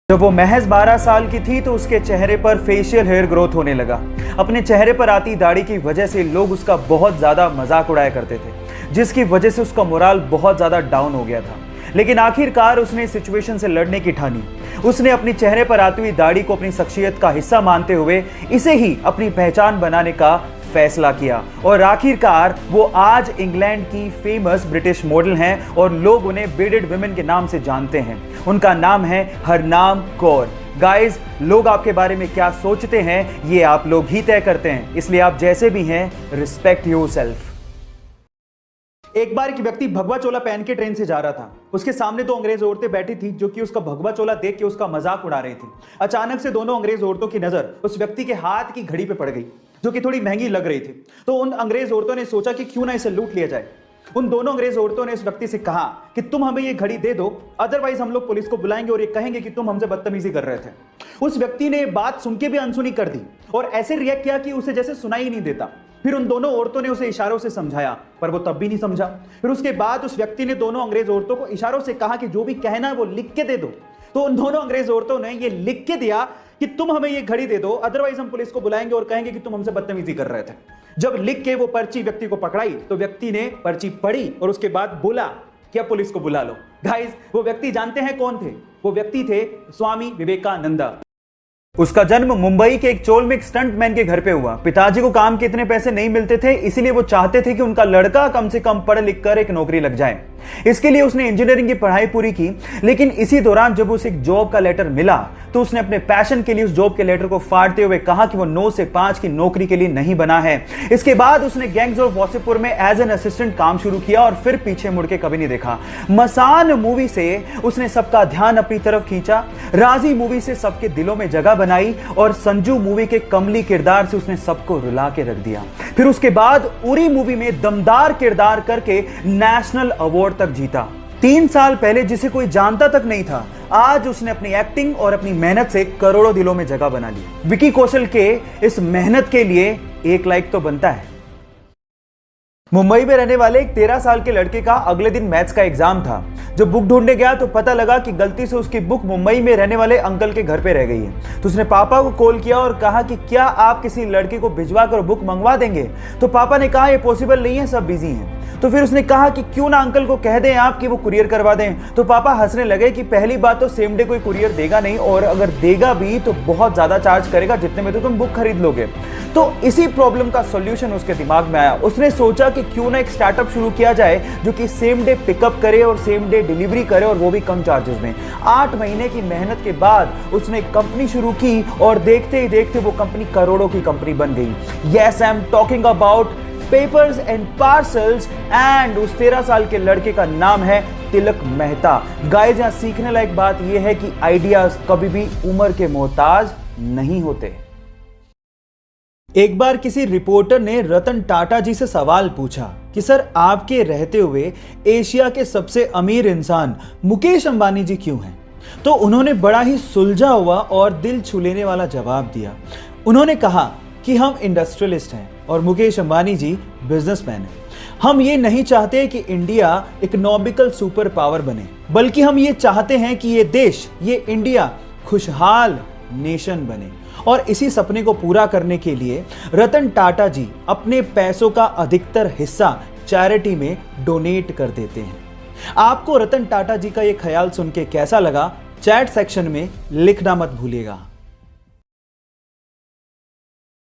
जब वो महज 12 साल की थी तो उसके चेहरे पर फेशियल हेयर ग्रोथ होने लगा। अपने चेहरे पर आती दाढ़ी की वजह से लोग उसका बहुत ज्यादा मजाक उड़ाया करते थे, जिसकी वजह से उसका मोराल बहुत ज्यादा डाउन हो गया था। लेकिन आखिरकार उसने इस सिचुएशन से लड़ने की ठानी। उसने अपनी चेहरे पर आती हुई दाढ़ी को अपनी शख्सियत का हिस्सा मानते हुए इसे ही अपनी पहचान बनाने का फैसला किया और आखिरकार वो आज इंग्लैंड की फेमस ब्रिटिश मॉडल हैं और लोग उन्हें बीडेड वुमेन के नाम से जानते हैं। उनका नाम है हरनाम कौर। गाइस, लोग आपके बारे में क्या सोचते हैं ये आप लोग ही तय करते हैं, इसलिए आप जैसे भी हैं रिस्पेक्ट योरसेल्फ। एक बार एक व्यक्ति भगवा चोला पहन के ट्रेन से जा रहा था। उसके सामने दो अंग्रेज औरतें बैठी थी जो कि उसका भगवा चोला देख के उसका मजाक उड़ा रही थी। अचानक से दोनों अंग्रेज औरतों की नजर उस व्यक्ति के हाथ की घड़ी पे पड़ गई जो कि थोड़ी महंगी लग रही थी। तो उन अंग्रेज औरतों ने सोचा कि क्यों ना इसे लूट लिया जाए। उन दोनों अंग्रेज औरतों ने इस व्यक्ति से कहा कि तुम हमें ये घड़ी दे दो, अदरवाइज हम लोग पुलिस को बुलाएंगे और ये कहेंगे कि तुम हमसे बदतमीजी कर रहे थे। उस व्यक्ति ने बात सुन के भी अनसुनी कर दी और ऐसे रिएक्ट किया कि उसे जैसे सुनाई ही नहीं देता। फिर उन दोनों औरतों ने उसे इशारों से समझाया पर वो तब भी नहीं समझा। फिर उसके बाद उस व्यक्ति ने दोनों अंग्रेज औरतों को इशारों से कहा कि जो भी कहना है वो लिख के दे दो। तो उन दोनों अंग्रेज औरतों ने ये लिख के दिया कि तुम हमें ये घड़ी दे दो, अदरवाइज हम पुलिस को बुलाएंगे और कहेंगे कि तुम हमसे बदतमीजी कर रहे थे। जब लिख के वो पर्ची व्यक्ति को पकड़ाई तो व्यक्ति ने पर्ची पढ़ी और उसके बाद बोला कि अब पुलिस को बुला लो। गाइस, वो व्यक्ति जानते हैं कौन थे? वो व्यक्ति थे स्वामी विवेकानंद। उसका जन्म मुंबई के एक चोल में एक स्टंटमैन के घर पे हुआ। पिताजी को काम के इतने पैसे नहीं मिलते थे, इसीलिए वो चाहते थे कि उनका लड़का कम से कम पढ़ लिख कर एक नौकरी लग जाए। इसके लिए उसने इंजीनियरिंग की पढ़ाई पूरी की। लेकिन इसी दौरान जब उसे एक जॉब का लेटर मिला तो उसने अपने पैशन के लिए उस जॉब के लेटर को फाड़ते हुए कहा कि वो 9 से 5 की नौकरी के लिए नहीं बना है। इसके बाद उसने गैंग्स ऑफ वासेपुर में एज एन असिस्टेंट काम शुरू किया और फिर पीछे मुड़ के कभी नहीं देखा। मसान मूवी से उसने सबका ध्यान अपनी तरफ खींचा, राजी मूवी से सबके दिलों में जगह बनाई और संजू मूवी के कमली किरदार से उसने सबको रुला के रख दिया। फिर उसके बाद उरी मूवी में दमदार किरदार करके नेशनल अवार्ड तक जीता। 3 साल पहले जिसे कोई जानता तक नहीं था, आज उसने अपनी एक्टिंग और अपनी मेहनत से करोड़ों दिलों में जगह बना ली। विकी कौशल के इस मेहनत के लिए 1 लाइक तो बनता है। मुंबई में रहने वाले एक 13 साल के लड़के का अगले दिन मैथ्स का एग्जाम था। जब बुक ढूंढने गया तो पता लगा कि गलती से उसकी बुक मुंबई में रहने वाले अंकल के घर पे रह गई है। तो उसने पापा को कॉल किया और कहा कि क्या आप किसी लड़के को भिजवा कर बुक मंगवा देंगे? तो पापा ने कहा ये पॉसिबल नहीं है, सब बिजी हैं। तो फिर उसने कहा कि क्यों ना अंकल को कह दें आप कि वो कुरियर करवा दें। तो पापा हंसने लगे कि पहली बात तो सेम डे कोई कुरियर देगा नहीं और अगर देगा भी तो बहुत ज्यादा चार्ज करेगा, जितने में तो तुम बुक खरीद लोगे। तो इसी प्रॉब्लम का सॉल्यूशन उसके दिमाग में आया। उसने सोचा कि क्यों ना एक स्टार्टअप शुरू किया जाए जो कि सेम डे पिकअप करे और सेम डे डिलीवरी करे और वो भी कम चार्जेस में। 8 महीने की मेहनत के बाद उसने एक कंपनी शुरू की और देखते ही देखते वो कंपनी करोड़ों की कंपनी बन गई। Yes, I am talking about papers and parcels and उस 13 साल के लड़के का नाम है तिलक मेहता। गाइस, यहां सीखने लायक बात यह है कि आइडियाज कभी भी उम्र के मोहताज नहीं होते। एक बार किसी रिपोर्टर ने रतन टाटा जी से सवाल पूछा कि सर, आपके रहते हुए एशिया के सबसे अमीर इंसान मुकेश अंबानी जी क्यों हैं? तो उन्होंने बड़ा ही सुलझा हुआ और दिल छू लेने वाला जवाब दिया। उन्होंने कहा कि हम इंडस्ट्रियलिस्ट हैं और मुकेश अंबानी जी बिजनेसमैन हैं। हम ये नहीं चाहते कि इंडिया इकोनॉमिकल सुपर पावर बने, बल्कि हम ये चाहते हैं कि ये देश, ये इंडिया खुशहाल नेशन बने। और इसी सपने को पूरा करने के लिए रतन टाटा जी अपने पैसों का अधिकतर हिस्सा चैरिटी में डोनेट कर देते हैं। आपको रतन टाटा जी का ये ख्याल सुन के कैसा लगा? चैट सेक्शन में लिखना मत भूलिएगा।